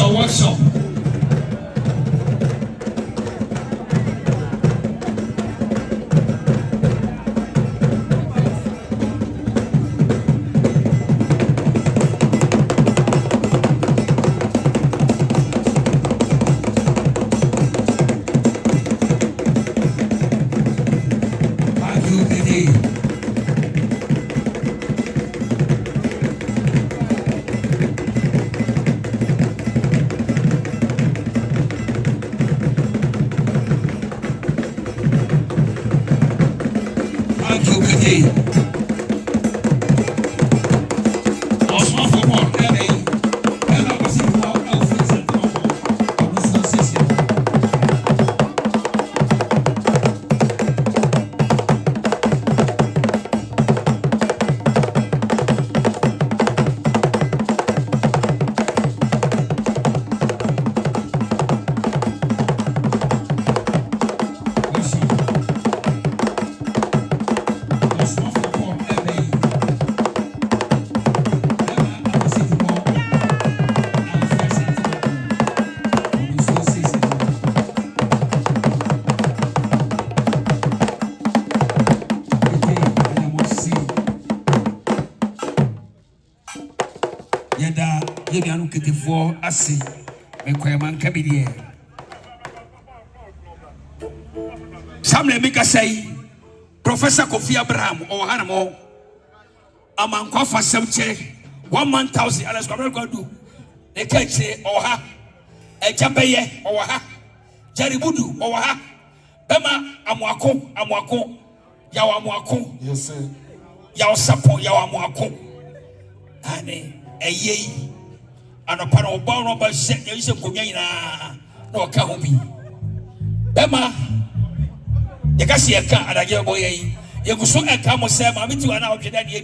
workshop. For Asi, Mequaman Cabidier. Some Lemika say, Professor Kofi Abraham or Hanamo, among Kofa Semche, 1,000 Alas Godu, the Ketche or ha, a Japaye or ha, Jaribudu or ha, Bema Amwako, Yawamwako, yes, sir, Yawasapo, Yawamwako, and a ye. And a panel bound by set is a Pugana no Kahobi. Bema, you can see a car at a year boy. You could soon come with Sam, I'm into an hour to that year.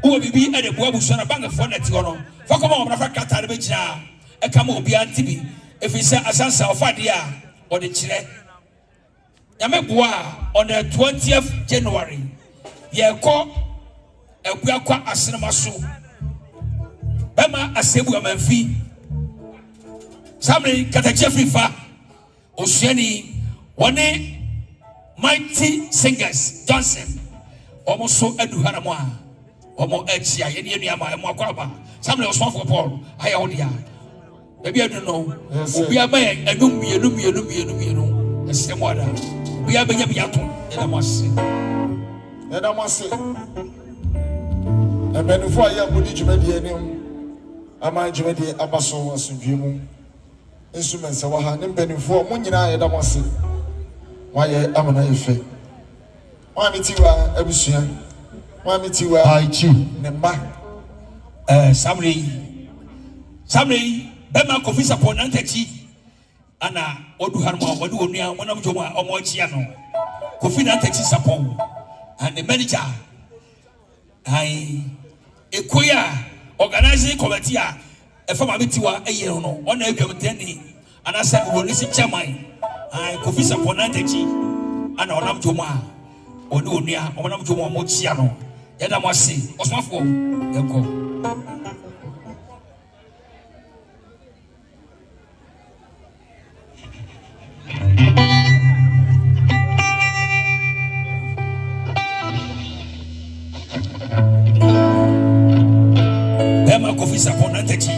Who will be at a Bobuson, a bang of fun at Yono. For come on, Rafaka Tarabija, a camo be antibi, if he said a sansa of Fadia or the Chile. Yamebua on the 20th January. Ye call a Guaqua Asinamasu. Bema asebu amanfi Samri kata Jeffrey fa Osuani one mighty singers Johnson almost so eduhara mo omo echia ye ne nuama emo akwaba Samri osmafo Paul aya odia baby I don't know obi aba enum mienu esemo ada obi aba nya biato ena mase ebenufo aya bodi djumadi enim ama jumedi abaso asudwemu instruments wa ha nempanifo mo nyina ye damase waye amana yefe Maame Tiwaa abusua Maame Tiwaa aichi ne ma Samri bema Kofi support nantachi ana odu harma odu onua wonam joma omo chia no Kofi nantachi support and the manager ai ekoya organizing committee a from Maame Tiwaa a year no one every and I said we listen chairman I Kofi support nantachi ana onam joma odu onua onam joma omo chia no yeda mo ase osmafo yeko Kofi support nantachi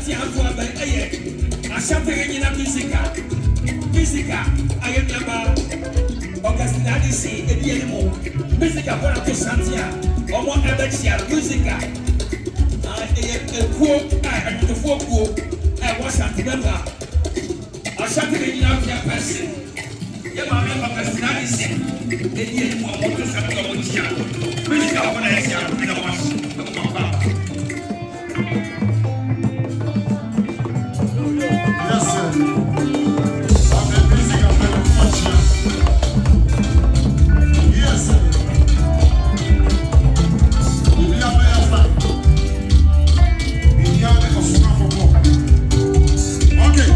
Ashanti Adwoa by Ashanti Regina Musica, I am Yaba, Augustine Adisi, Edianimo, Musica for Santia, or one Abetia, Musica. A quote, I am the folk, I was at the member. Ashanti Regina person. Yaba Augustine Adisi, Edianimo, or Santia, Musica for Asia, in a wash. Yes, sir. I'm a music of yes, sir. We are very we are a smart football. Okay.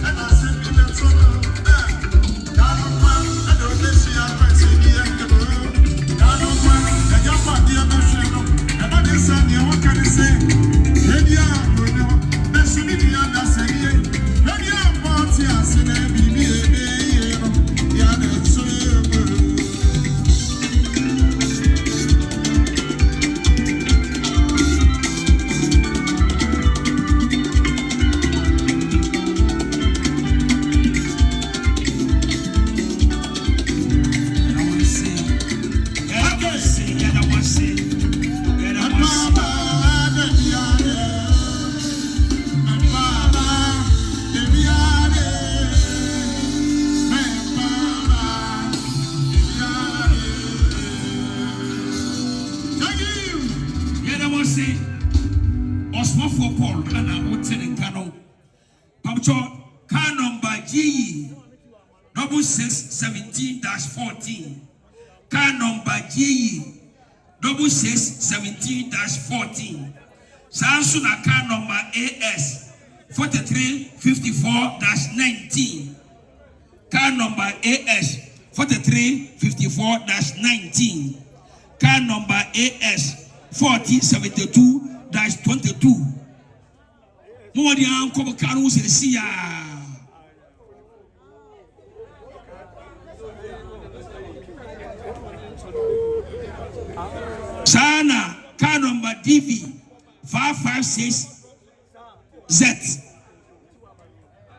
And I ana hotel in Kano. Pamcho car number G 6617-14. Car number G 6617-14. Sansuna car number AS 4354-19. Car number AS 4354-19. Car number AS 4072-22. Modi anko car no se ya. Sana car number DV 556Z.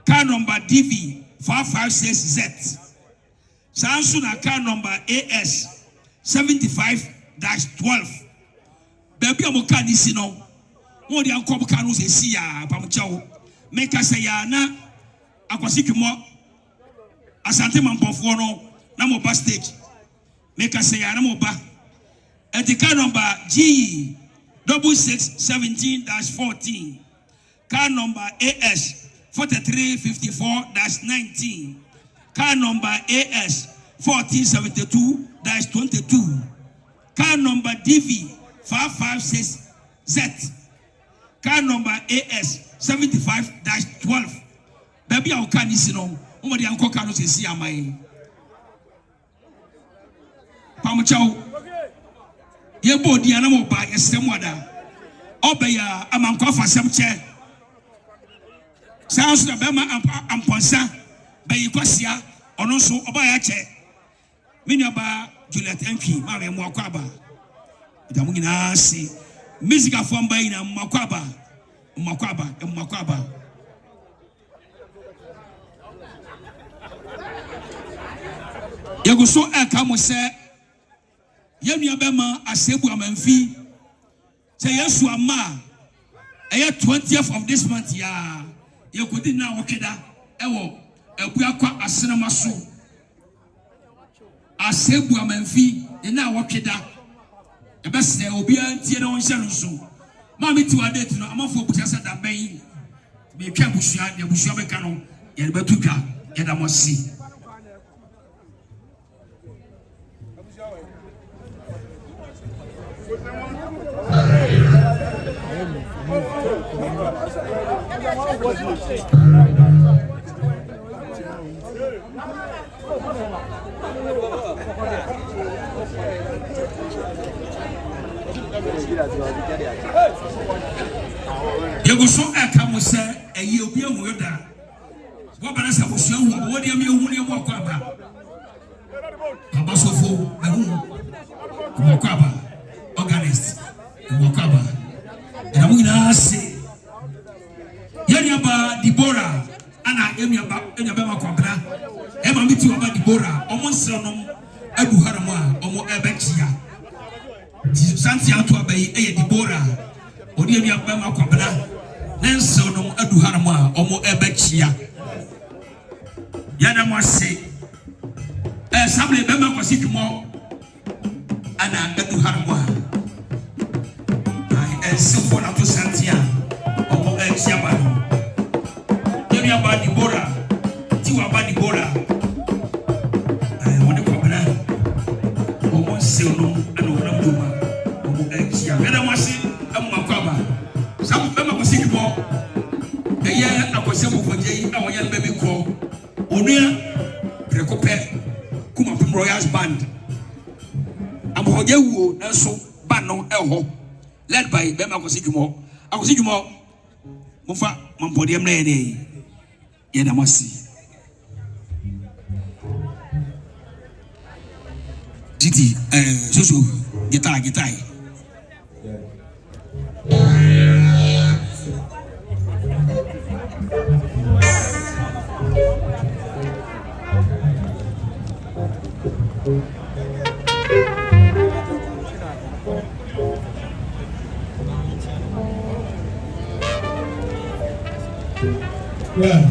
Car number DV 556Z. Sansuna car number AS 75-12. Baby amoka ni sino. Modi anko car no se ya pamchao. Make us say ya na akwasiki mo asante mampofo no na mo ba stage. Make us say ya na mo ba. And the car number G 6617-14. Car number AS 4354-19. Car number AS 1472-22. Car number DV 556Z. Car number AS 75-12. Baby, I can't listen on. Somebody uncle Carlos is here, my Pamuchao. Ye body anamo ba yesem wada obeya amankwa fasem che sounds na bema amponsa be yikosia ono so oba ya che mini ba Juliet Enki ma me mo akwaba idamu nyina si music afo mba ina makwaba yeguso eka mo se Yemi abema asebu amanfi. Say yes ama. 20th of this month ya. Ye kodi na okeda. Ewo ebuakwa asenama so. Asebu amanfi na okeda. Ebese obi antie na onhye no so. Maame Tiwaa date no amafo butasa da ben. Me twa busua de busua beka no ye betuka ye da mosi. Yeguso eka mo se eyi obi ahu yoda wo bana sa bosu ahu wo de am ehu ne mo akwaba abasofo ahu mo akwaba organist mo akwaba na mo ina se yeni aba Dibora ana emi aba makwabra e ma miti aba Dibora omo nsenom adu haramu a omo ebechia santi ato abai eye Dibora odi emi aba makwabra nensenom adu haramu a omo ebechia yana mo se sable be makwasitmo ana adu haramu a ai sifo na to santi a omo echia ba yemi aba Dibora Tiwaa aba Dibora wode kwabena omo senom ana wona mduma omo echia yana mo se amma kwaba sabu be makwasitmo eye akwasemu fojei awonya be bi ko onua prekope kuma pim Royals band aboje wuo enso ba no eho led by be makwasitmo akwasitmo mofa mampodiem na ye ye na mosi titi so guitar Yeah.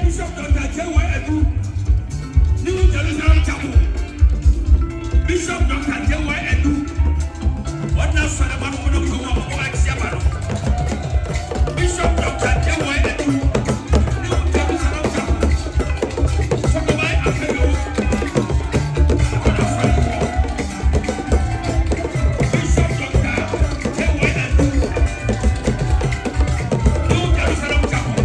Bishop Dr. Tiwaa Adwoa, New Jerusalem Chapel. Bishop Dr. Tiwaa Adwoa, what now for the man who knows what Bishop Dr. Tiwaa Adwoa, New Jerusalem Chapel. So go by and pay you. Bishop Dr. Tiwaa Adwoa, New Jerusalem Chapel.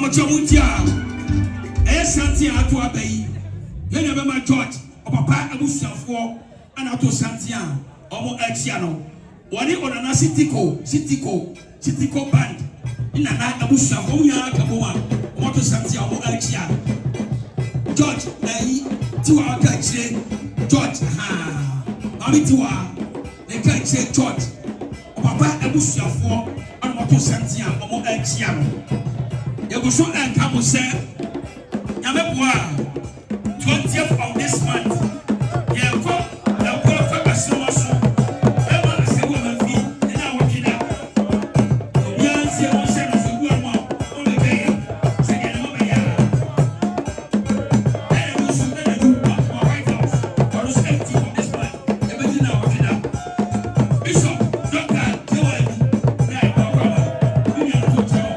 Pamochamutia, Santia Adwoa Bay, Yenabema George, or Papa Abusia 4, and Auto Santia, Omo Echiano, Wani Onana Sitiko Band, in a night Abusia, Oya Kaboa, Moto Santia, Omo Echiano. George, Tiwaa George, Maame Tiwaa, George, Papa Abusia 4, and Moto Santia, Omo Echiano. You go so and come say, Yamewa, 20th of this month. Yeah, go, for a so. Ever as a woman fee, and I work it out. Yes, you will send us a good one, only day. Second, over here. And we should let it do what White House, or is empty of this month. Everything now work it out. Bishop, Doctor, Tiwaa, yeah, no problem. We need to tell.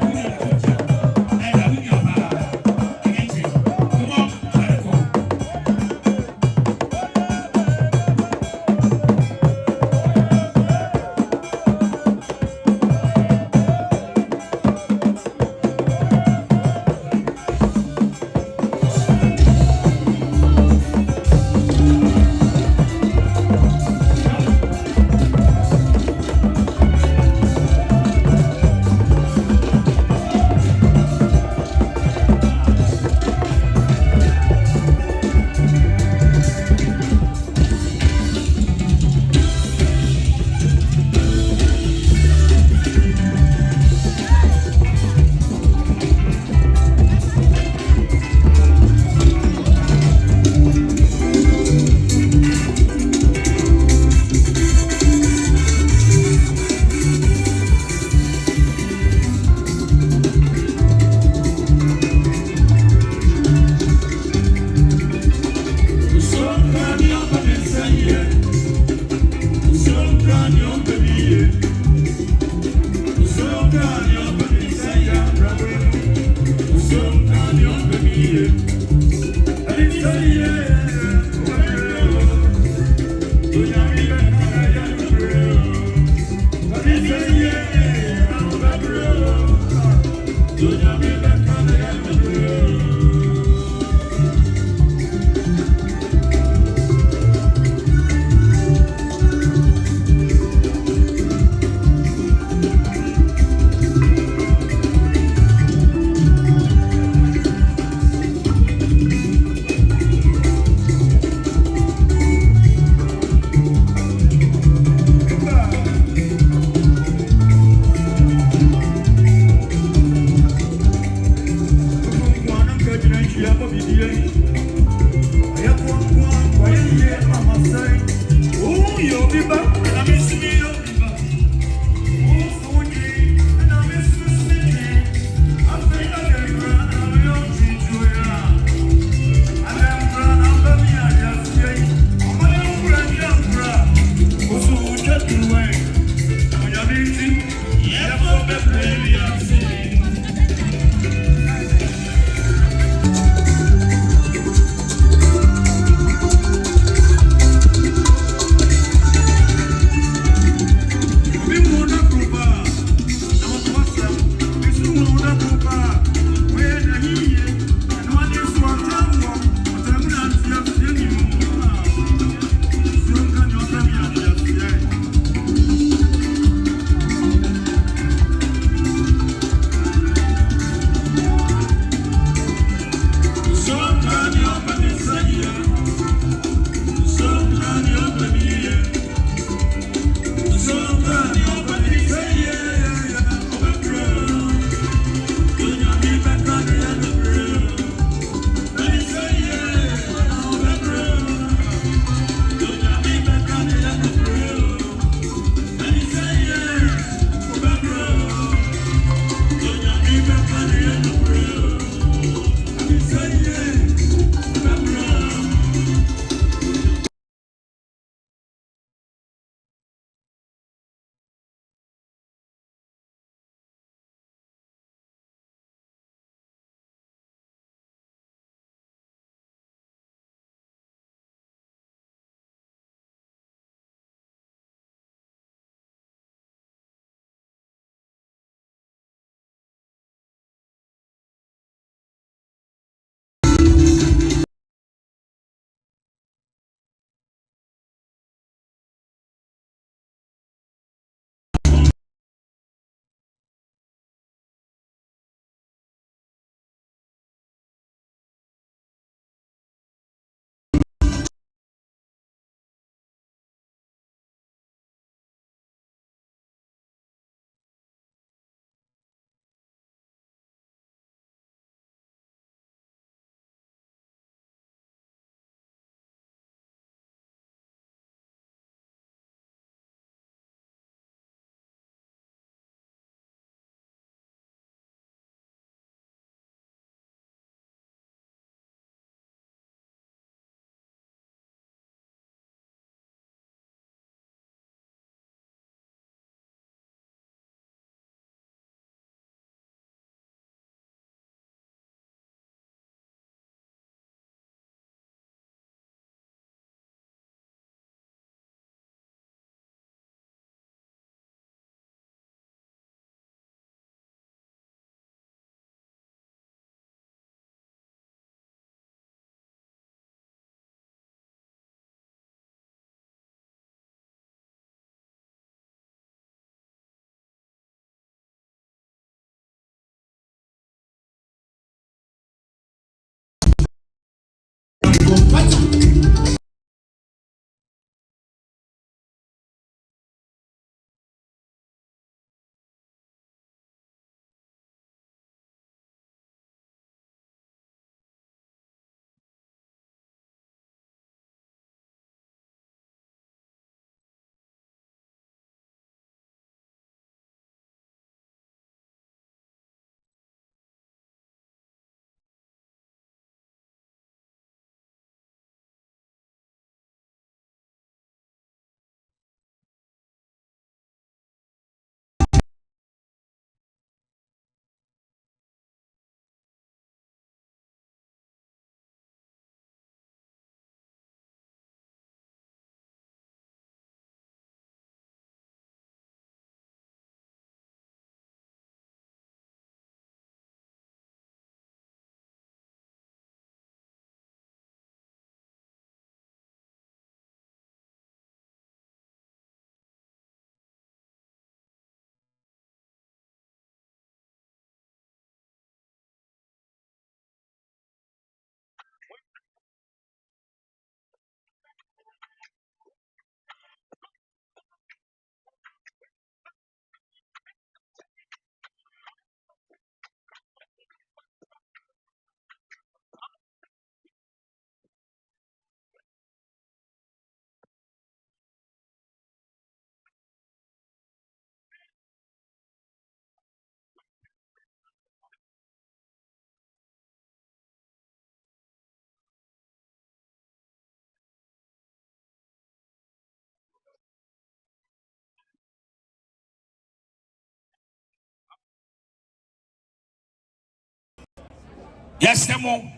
Yes, Nemo.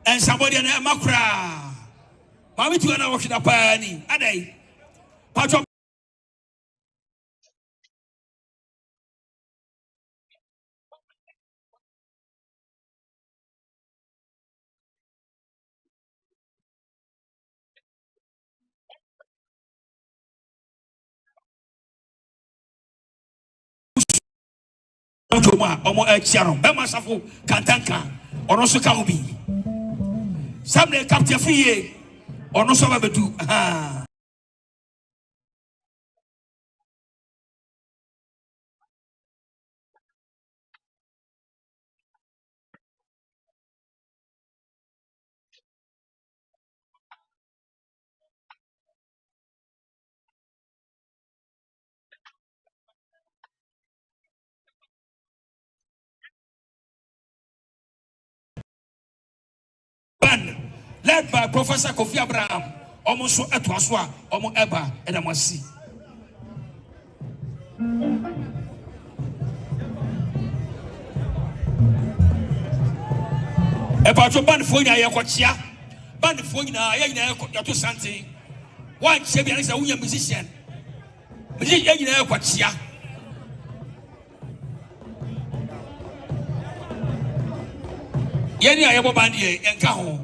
And somebody and Makra. Maame Tiwaa na watch the pani. Adai. Patro. Joma omo echiaro be masafo kantanka ono so ka obi samne captain fiye ono so babedu ha band led by Professor Kofi Abraham omo so eto aso a omo eba edamasi Patro band fo nya ye kochia band fo nya ye nya ye to sante one che bi say wunya musician ye nya ye kochia ye ni ayebo band ye enka ho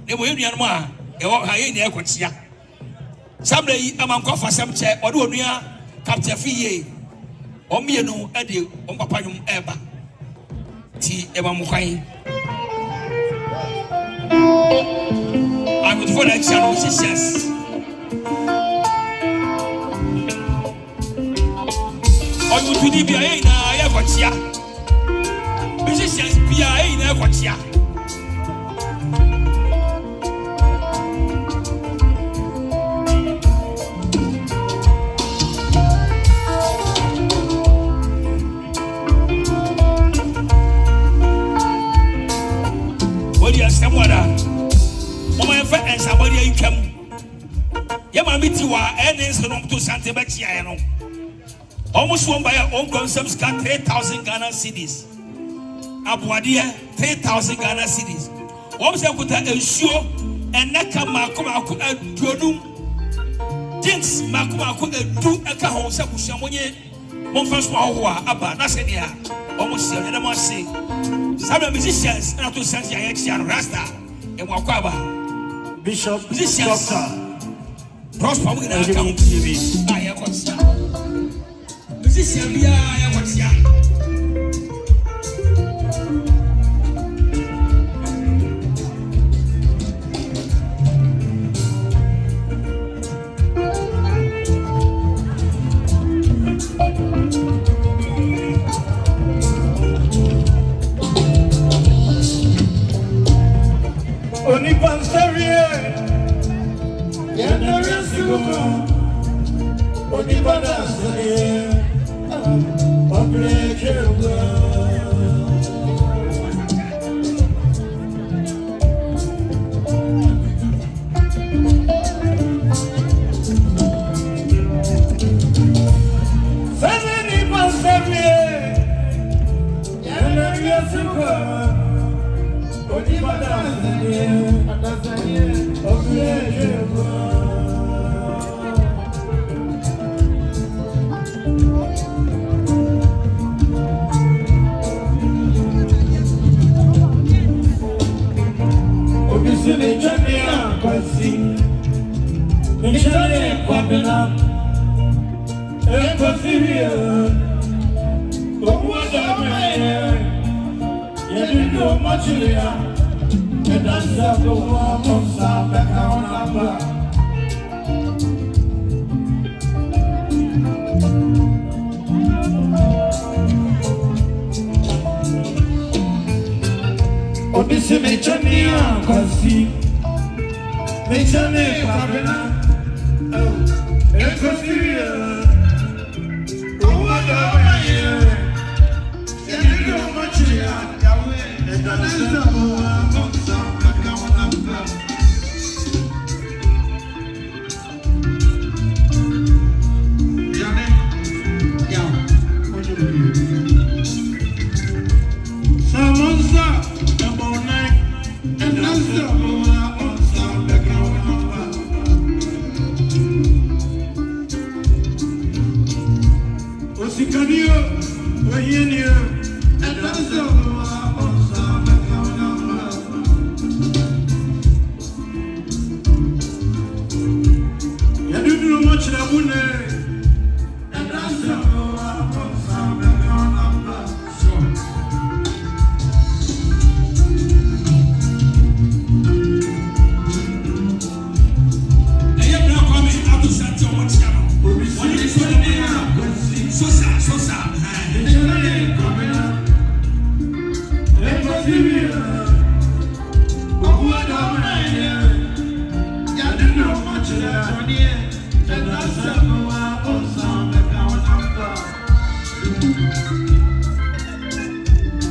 ne bo ye nuanu a ye wo ha ye nya ye kochia samle yi amankwa fasam che ode onua captain fiye omienu ade on papa nyum eba ti e ba mo kwan I would follow action musicians. Or you to be a Yakotia. Musicians be a Yakotia. What do you say? Mama efa and somebody in come. Ya Maame Tiwaa earnings no to Sante Bechia no. Almost one by your own concepts got 3,000 Ghana cedis. Adwoa 3,000 Ghana cedis. Almost I could ensure and Naka Makuma could do. Jinx Makuma could do a cajon Sabusamoye. Monfas Mahua, Abba, Nasadia. Almost the other must say. Some musicians not to Sante Yaxian Rasta and Wakaba. Bishop, Doctor, Prosper, we are coming to you. I am what's that? Musician, I am what's that? Only Pansaria, Yanara Sugo, Only Pansaria, Suddenly Pansaria, Yanara Sugo.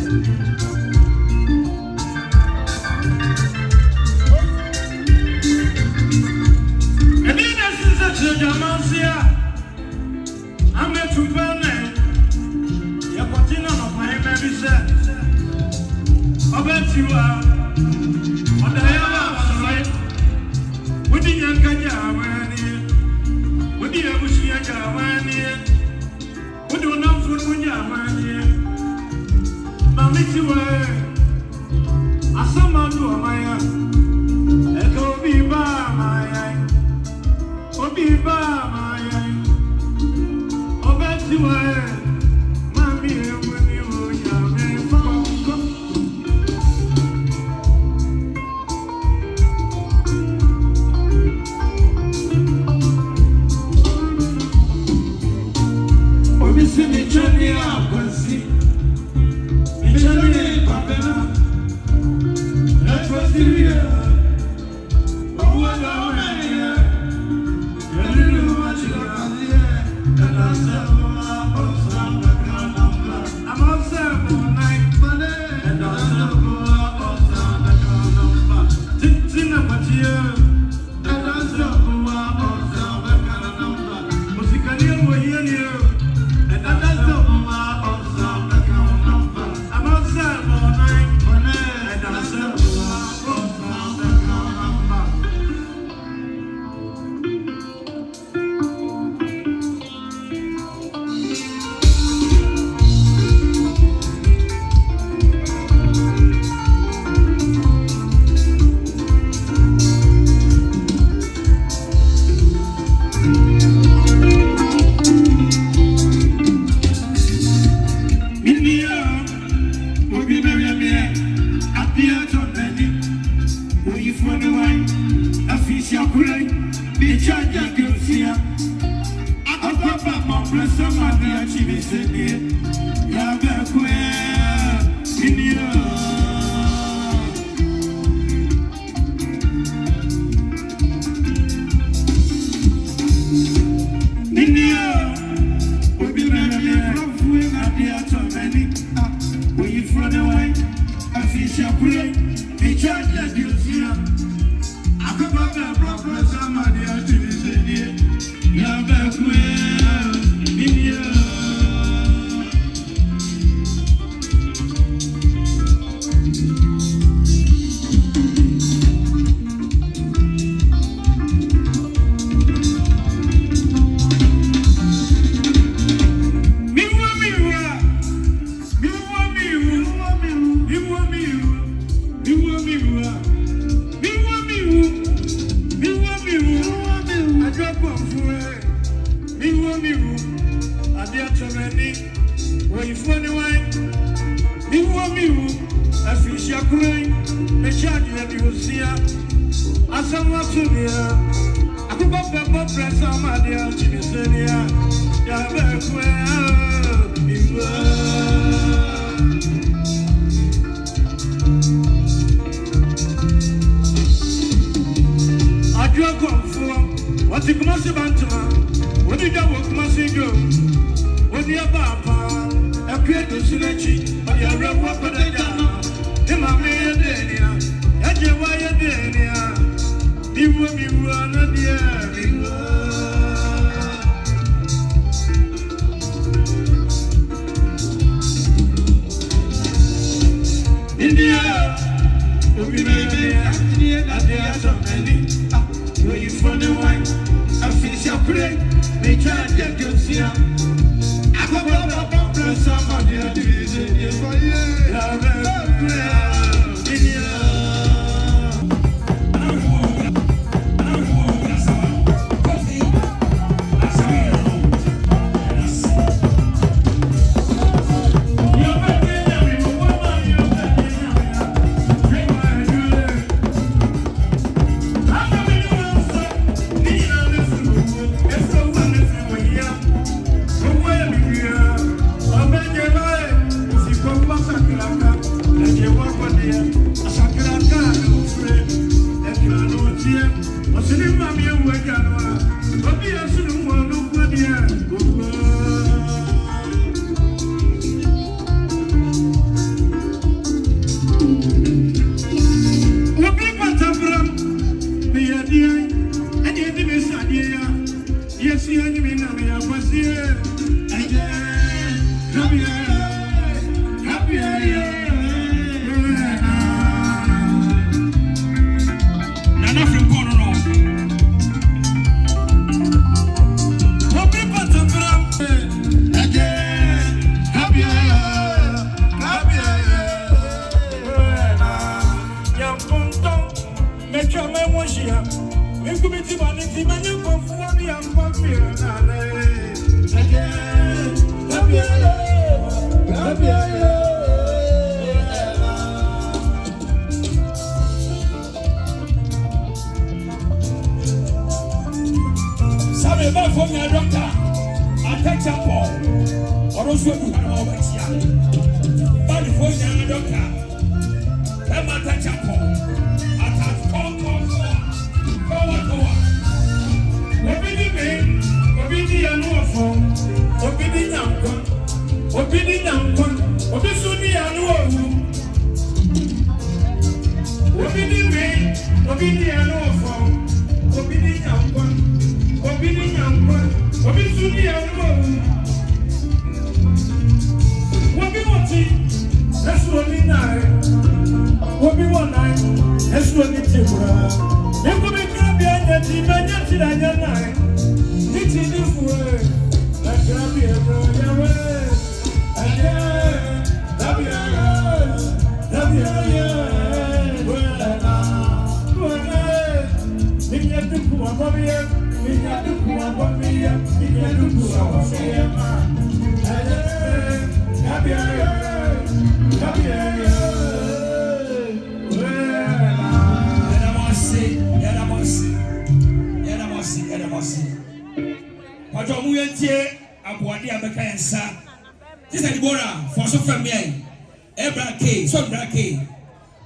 Tiwaa, Maame Tiwaa, asama do amaya, eko bi ba amaya, obi ba amaya, obe Tiwaa, mami ewuni oya me fonko. Obi si mi chani akwasi.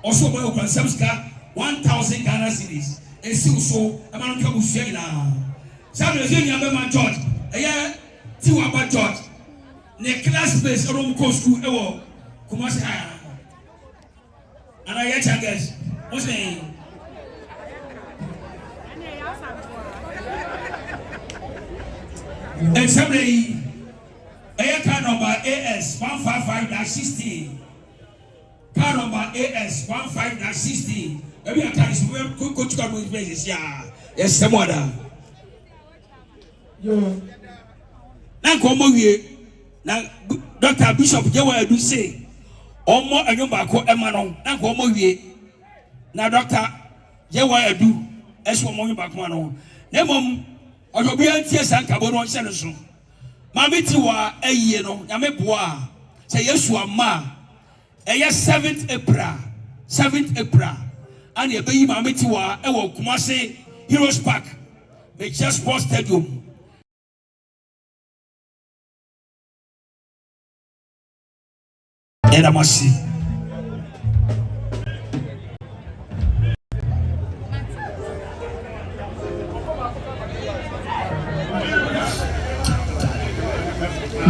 Also, 1,000 Ghana cedis. And so, I'm going to share now. Some of you are George. Tiwaa George. The class space around school. Come on, and I guess. What's the name? And somebody, car number AS 155-16. Car number AS 155-16. Maybe I can go to come with places. Yeah, yes, some other. Yo, now come over now, Dr. Bishop, you will do say, or more a number called Emmanuel. Now come over now, Doctor, you will do as one more back one. Nemom, or your beer tears and carbon selection. Maame Tiwaa a year no, Yame Boa, say yes, you are ma. A year 7th April, and your baby Maame Tiwaa, a walk Kumasi Heroes Park, the Chess Sports Stadium. And I must see.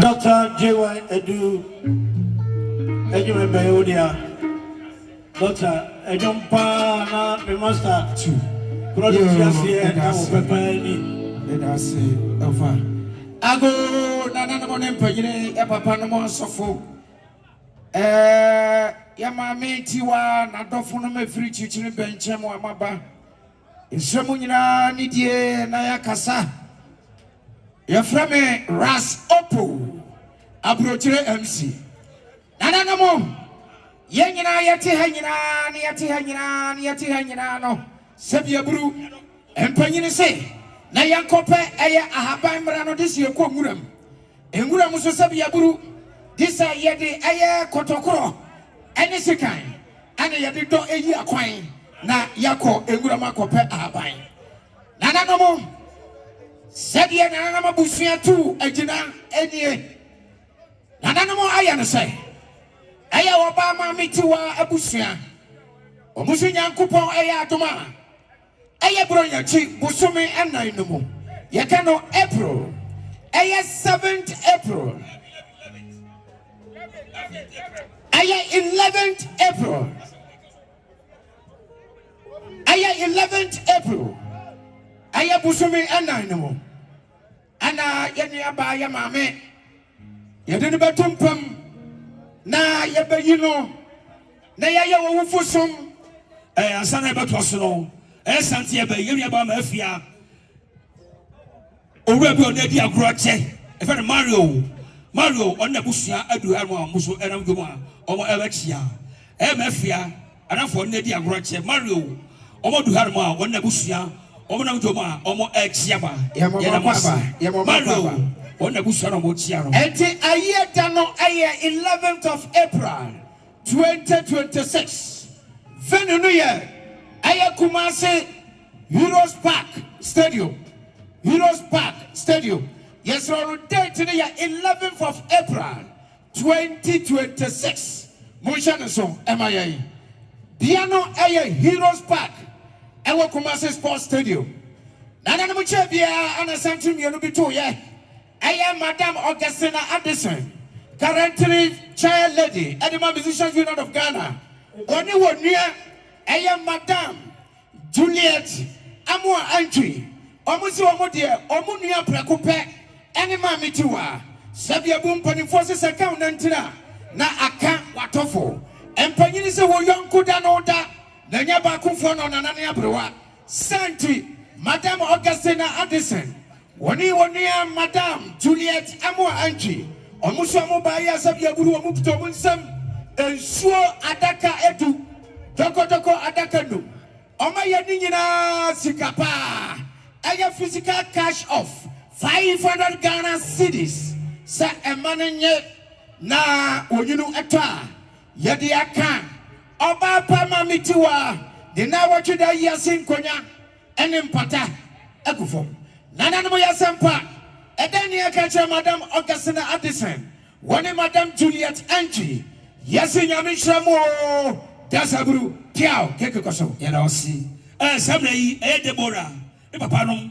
Dr. J.Y. Edu, Ejume Beodia, Dr. Ejompa, na master two. Produce here and now Pepani. Let us say, Alpha. Ago, Nana Monempagine, a papa no more sofo. Maame Tiwaa na dofo no mafiri chichiri benchem wa maba. Nsemu nyina ni die na yakasa. Yefra me Ras Opo abrochire MC. Nana namo. Ye nyina yete ha nyina no. Sebia buru empanyini se na yankope eye ahaban mra no desi ekọ nguram. Enguram so sebia buru disa yede eye kotokoro ene sekan ane yede do eyi akwan na yakọ enguram akope ahaban. Nana nomo sebia nana mabusua tu agina enie. Nana nomo aya no se eye oba Maame Tiwaa abusua omusu nyankopon eye adoma eye bronya chi busumi enan no mo yeka no April eye 7th April eye 11th April eye 11th April eye busumi enan no mo ana yene aba ya Maame yede ne betumpam na yebeyino na yeye wo fusom Ansana beto no santie be yemi aba ma afia owura bi onadi agro che e fe Mario on na busua adu ha mo muso enam dwom a omo ebechia ma afia anafo onadi agro che Mario Omo du harmo one busia omo na joma omo echiaba Mano one busia no mo chia no enti aye da no aye 11th of April 2026 venue no ye aye Kumasi Heroes Park Stadium yes on date no ye 11th of April 2026 Motion so MIA Piano aye Heroes Park Ewa Kumasi Sports Stadium. Nana no muche bia ana santum yenu bitu ye. Aye Madam Augustina Addison, currently chair lady at the Musicians Union of Ghana. Oni wonua aye Madam Juliet Amua Antwi. Omusi omodie omunua prekope ene Maame Tiwaa. Sabia bum panifo account nantina na aka watofo. Empanyini se wo yonko da no da. Nanya ba kumfo no nanane abrewa Santi Madam Augustina Addison woni Madam Juliet Amua Anchi omuso amoba ya sabia buru omupto munsam ensuo adaka edu doko adaka no oma ye ni nyina sikapa aya physical cash off 500 Ghana cedis sa emanenye na onyinu etwa yede aka Oba pa Maame Tiwaa de na watwe da yasin konya ene mpata agufo nana no yasempa edani akacha Madam Augustina Addison woni Madam Juliet Anchi yasin nyame hwamo dasabru tiao keke koso ya na osi samna yi Deborah e papa no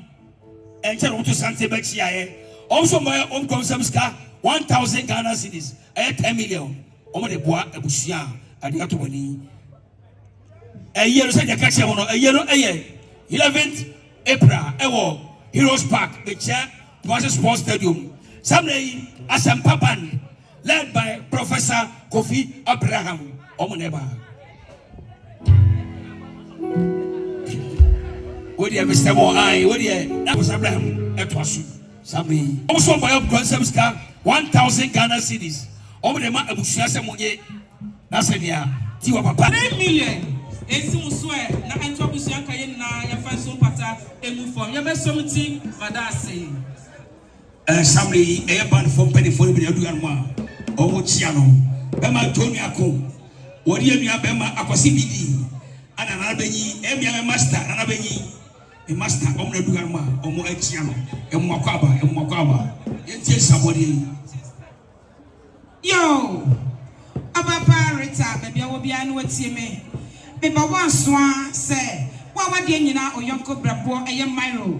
enche no to sante ba chia ye also my own consumption 1000 Ghana cedis 10 million omo de boa abusia ade ato wani year say the catch no year 11th April ewo Heroes Park the chair Tiwaa Sports Stadium Saturday Asampa band led by Professor Kofi Abraham omoneba what you Mr. Mo I what you that was Abraham etwasu sabi also by up concepts 1000 Ghana cedis omonema abusia semonye na senia Tiwaa papa 3 million esi muswe na ento abusia kaye na ya fa so pata emu form ya besomti madase Samli a band from penny for the Adwoa or Chiano Bema Tony Ako what you have Bema Aquasibidi and another Emia master another a master on the Duama or more Chiano and Mwakaba and tell somebody yo Ababa Rita maybe I will be an what you may Beba one swan say what were the Yina or Yonko Brabo a young Miro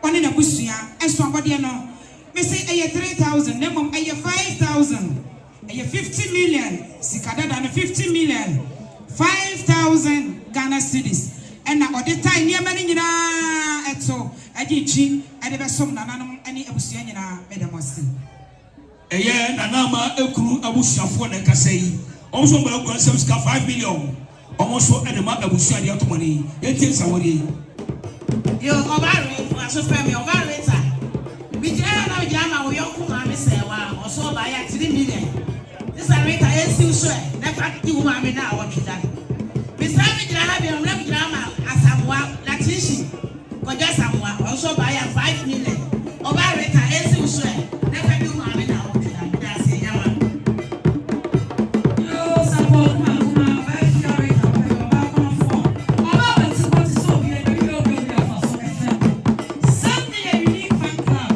one in a bushia and somebody no me say a 3,000 nemum a 5,000 a 50 million sikada than 50 million 5,000 Ghana cedis and now the time near many eto ajichi and the best nanam any abusiana medamosi a year Nanama Ekru Abusia for the Kasei also by concepts 5 million almost so and the map Abusia the money it is somebody yo obare for so family obare we jana jama we yonku Maame sewa oso ba ya 3 million this are rate esi so e na practice Maame na awotwida we say we jana be omra drama asamwa latishi koja samwa oso ba ya 5 million oba rate esi so e na practice Maame na awotwida da se nyama yo support Maame ba share it oba kon for oba ba support so bi e bi o bi afa so Sunday a unique fan club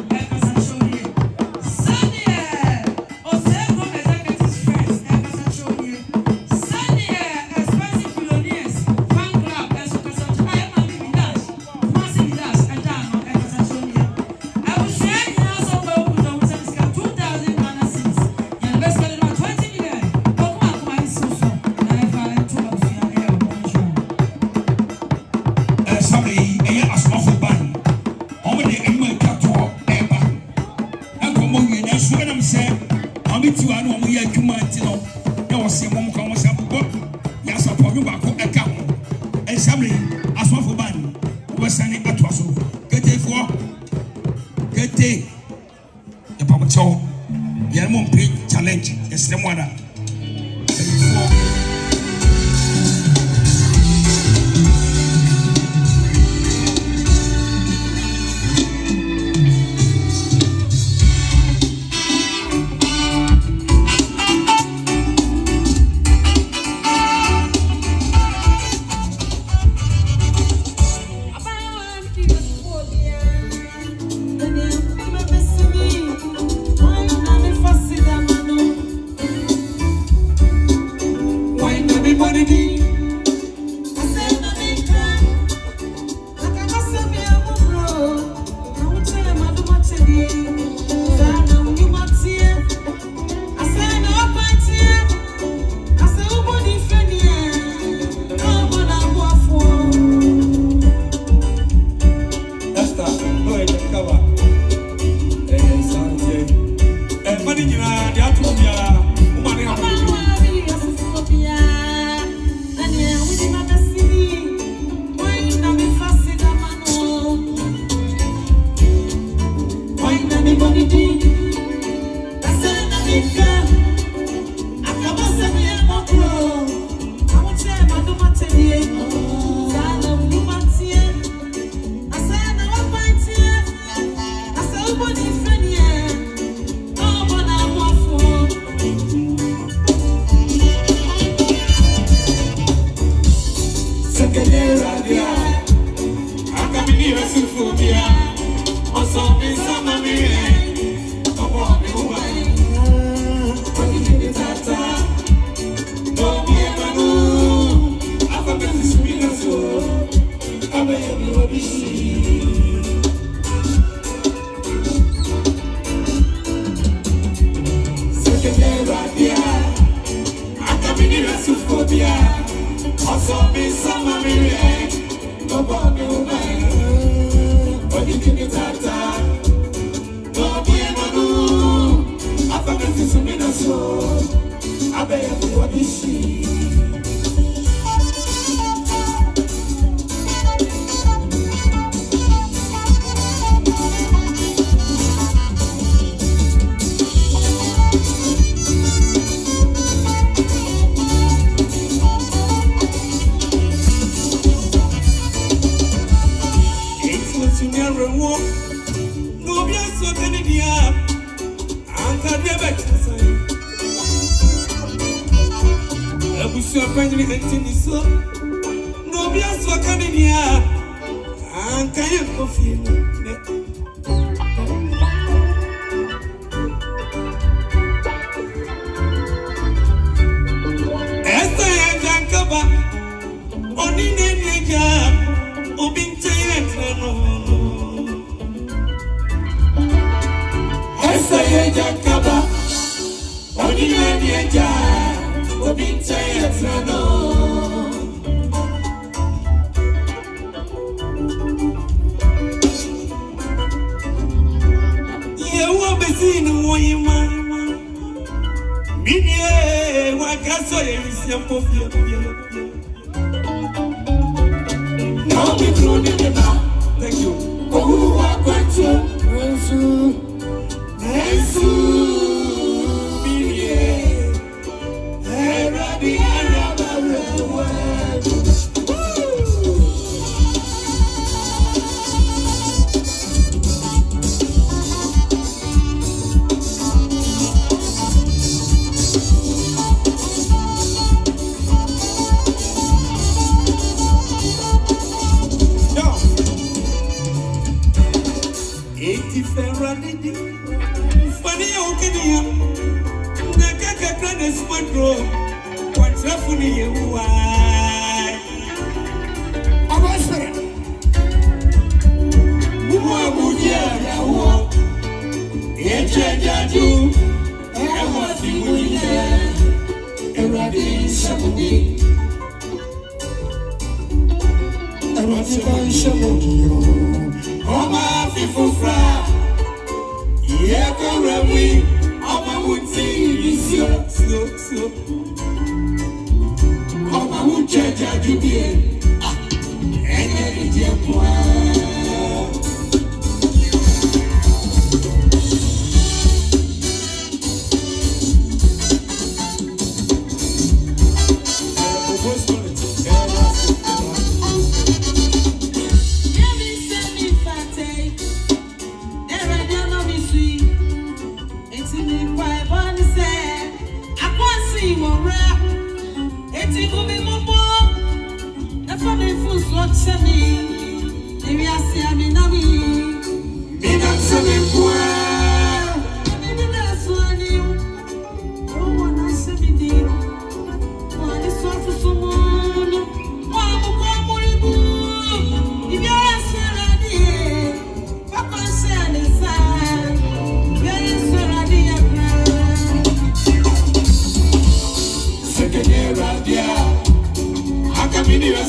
So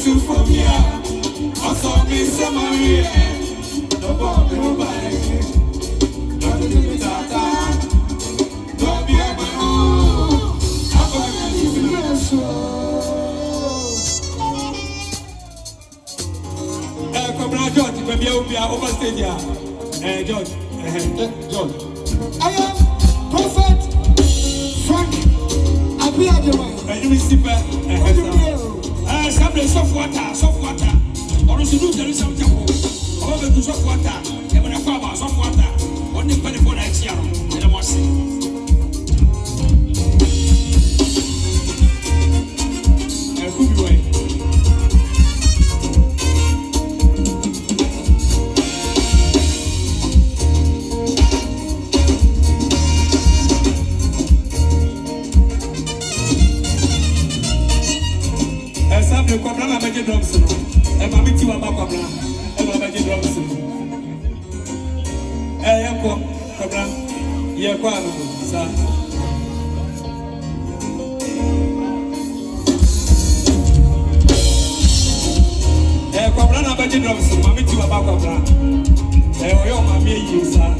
to phobia. I saw me some Maria. No bomb, no bike. Not to do tata. Don't be a man. I'm going to be a show. Come on, George. Maybe I will be overstage here. George. George. I am Prophet Frank Adwoa. You see, soft water. Or is it there is something? Or the soft water. And when I found out soft water, on the penny for next year, and I must say. I could be right. The problem I make drums. And Maame Tiwaa problem. And I make drums. Problem. Yeah, kwano, sir. Problem I make drums. Maame Tiwaa problem. Yo, Maame you, sir.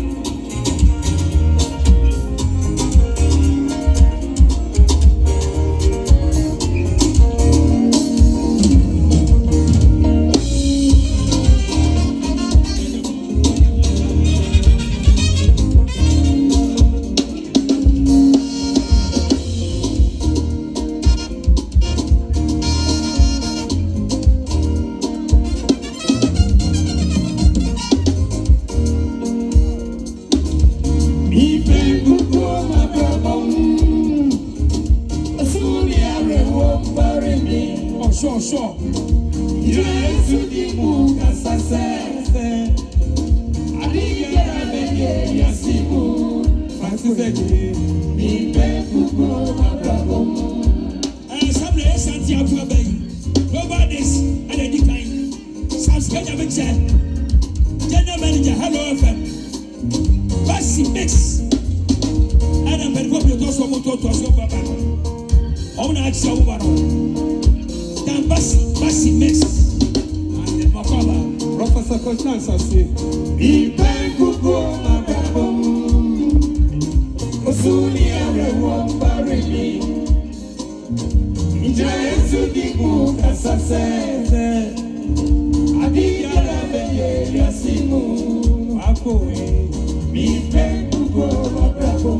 Sure. Yes, you did move as I said. I didn't get a Yasibu. Francis again. Me pay to go, my brother. And some days, Santiago Bay. Nobody's and a decline. Some schedule of General Manager, hello, FM. Bassi mix. And I'm very good to also motor to us over. On a show. Bassi mix and the Makaba. Professor Constance say, "Be back to go, my brother. Osuni everyone bury me. Enjoy to the book as I said. I did a Yasimu. Ako be back to go, my brother."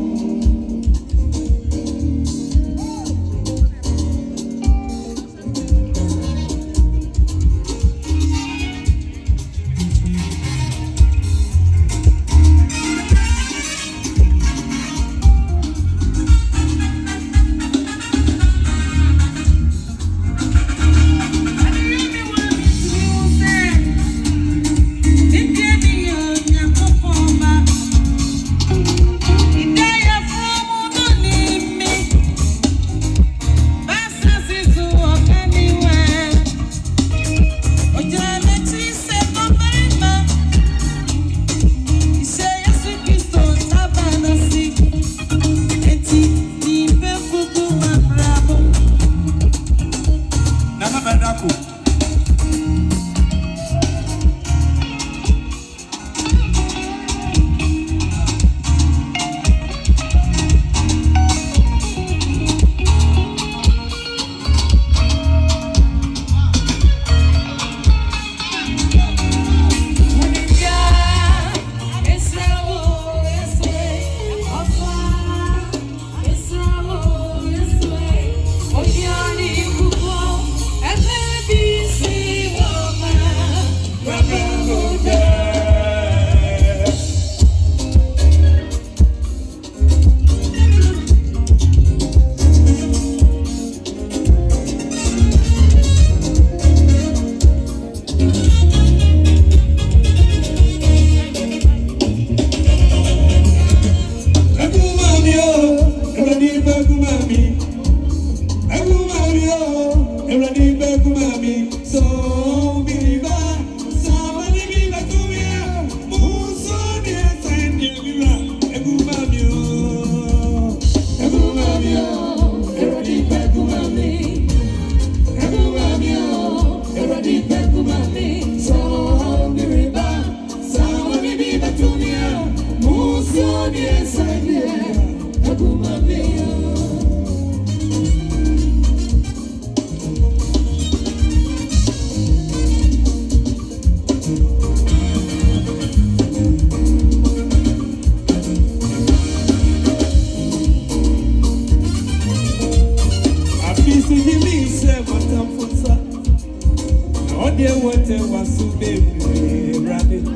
dear water was so baby rabbit.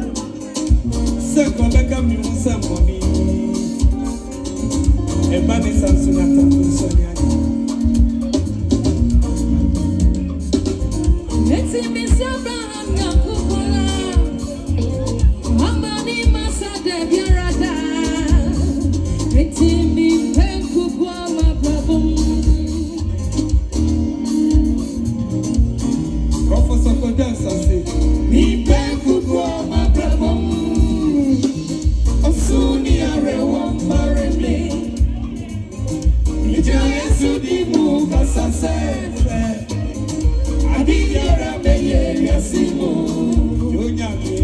So come back up you some for me. A man is Samson at Sonia. Let's see Miss Abraham Yakubola. Hamani Masada Biarada. Let's see me Penkubwa Mabrabum. Professor Kodansa say, me Penkubwa Mabrabum. Osuni Arewam Maremle. Nijayesu di Muga Sase. Adiyara beye yasimo yonyame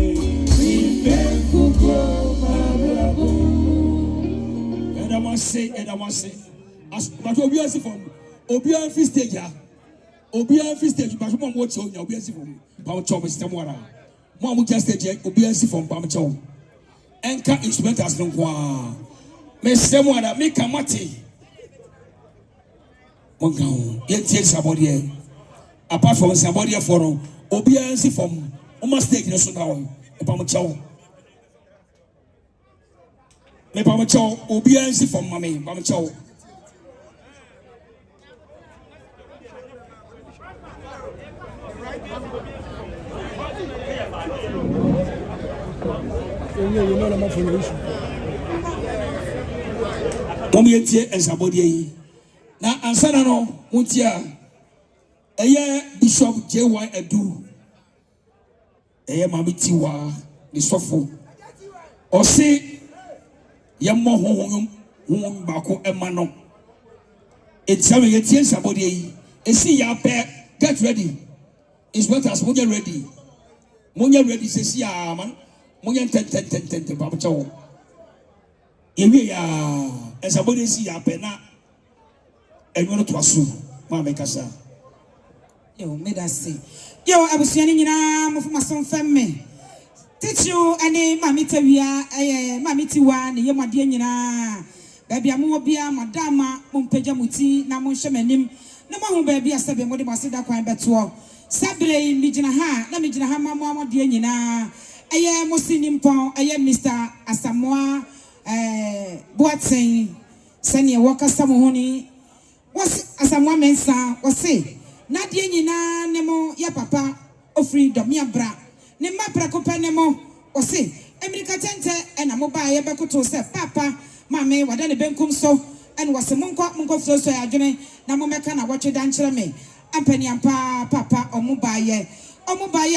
ibe kuko mabrabo edamase as but obi asi from obi an fi stage but mo mo chonya obi asi from ba cho me system wara mo just stage obi asi from ba mo cho enka instrumentals no kwa me system wara me kamati mo gawo yetie sabodie apart from somebody for obedience from almost take no so down pamcho me pamcho obedience from mame pamcho you know the information. Come here and somebody na ansana no mutia Bishop Tiwaa Adwoa Maame Tiwaa the sofo o se yemmo honhom bako emano etame yetie somebody yi esi ya pe get ready is what as monya ready sesi ya man monya ten baba chawo yewe ya somebody si ya pe na enwo to asu Maame kasa. Yo, me da say. Yo, abusuani nyina mofuma som femme. Tichu ane Maame Tiwaa, Maame Tiwaa ne yemade nyina. Baabi amu obia madama mompagya muti na monhye manim. Na mo ho baabi asabe mo de maseda kwan beto. Sabre mi gina ha, na mi gina ha mamo amode nyina. Mo sinimpon, Mr. Asamoah Boateng. Sane woka samo honi. Was Asamoah mensa, was Nadia nyina nemo ya papa ofri domia bra ne mabra kopa nemo ose America tente ena mo ba ye bekoto se papa Maame wada ne benkum so en wase monko so ya adwene na mo meka na wotwe dan kire me ampani ampa papa omo ba ye a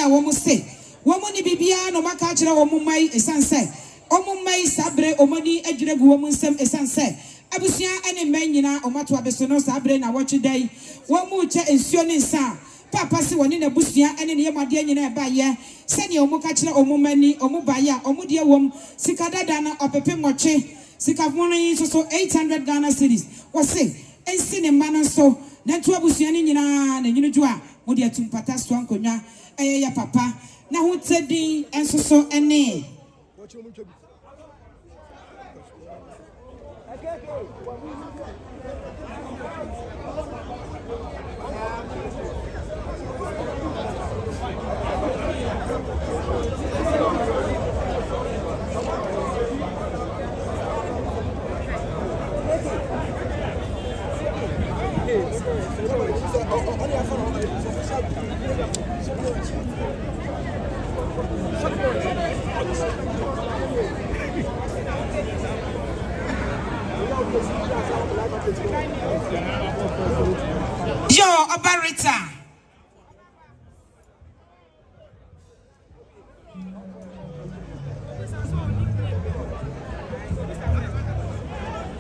wo mo se wo mo ni bibia no maka kire wo mo mai esanse omo mai sabre omoni adwiregu wo mo nsem esanse abusia ene men nyina omato abeso no sabre na wotwe dai wo mu che ensuo ne nsa papa se woni na busia ene ne yemade nyina ba ye se ne omo ka kire omo mani omo ba ye omo de wom sika dada na opepe moche sika fono yi so 800 Ghana cedis wo se ensi ne man so na to abusia ne nyina na nyinu ju a mo de atumpata so ankonwa ya papa na ho tedin enso so ene Yo, Obarita.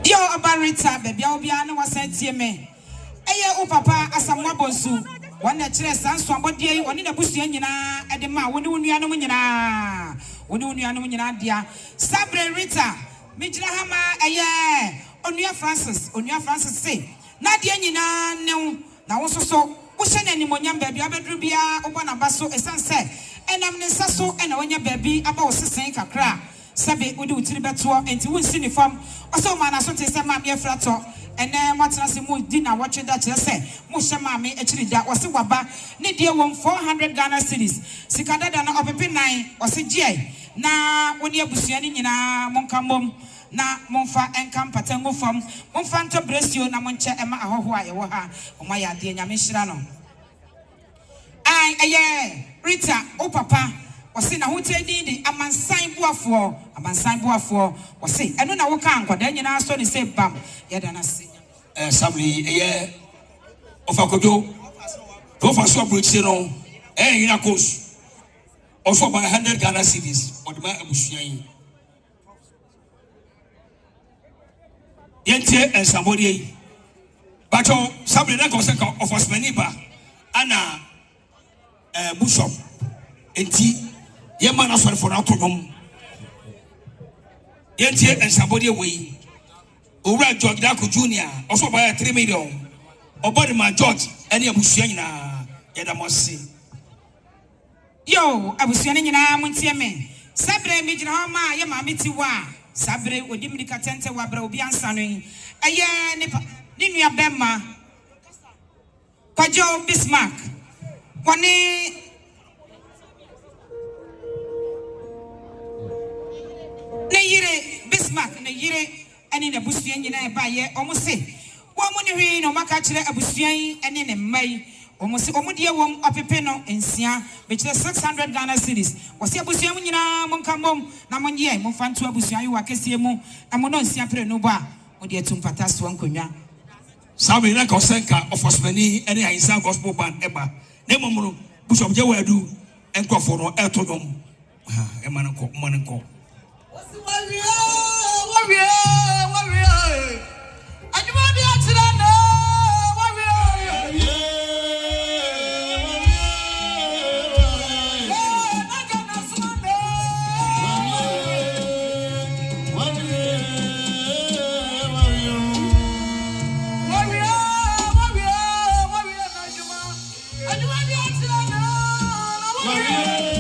Yo, Obarita, baby, I'll be on was sent to me. Eye, papa, as some wabonsu. One that chess and somebody, one in a bush, at the ma, when you are no winner, dear. Sabre Rita, Mijahama, aye, on your Francis, say. Nadia nyina ne na wo so wo hye na nimonyam baabi abedru bia obo na baso esanse enam ne nsaso na wonya baabi aba wo sesen kakra sabe wo de utiri beto enti wo nsi ni fam oso ma na so te se ma me frato and then what's I say, dinner watching that you say, Musha Maame, actually, that was a waba, need dear 400 Ghana cities. Sikada than up a 9 or CJ. Na when you're busiani in a monkamum, na monfa and campatango from Monfanta Brescio, Namoncha Emma Ahoa, or my dear Yamishrano. Rita, oh papa, was in a hotel did a man sign for, was say, I don't know what can't, but then you know, so the same bam, yet and I see. Somebody, of a codo, go for some bridge, you know, in a coast, also by 100 Ghana cities, or the man of Bushian. Yente and somebody, but somebody that goes of us many bar, Anna. Bishop, enti ye man asori for na todom yentie and somebody away owura George Dako Junior also buy 3 million obody my George any abusua nyina yeda mosi yo abusua nyina montie me sabre mi gina ho ma ye Maame Tiwaa sabre odim dikatente wa bra obi ansa no eye ni nua bemma kwajo Bismarck Wani Bismarck na yire ani na busuan nyina ba ye omose wo mo ne hwe no maka kire abusuan ani ne mai omose omudie wom opepe no ensia be kire 600 Ghana cedis wose abusuan nyina monkamom na monye monfanto abusuan yi wakesie mu na mo no ensia pre no ba mo de tumpata so nkonwa sabe na ko senka ofosmani ani aisa gospel band eba ne momuno Bishop Jewadu enkofo no etodom e manko Warrior.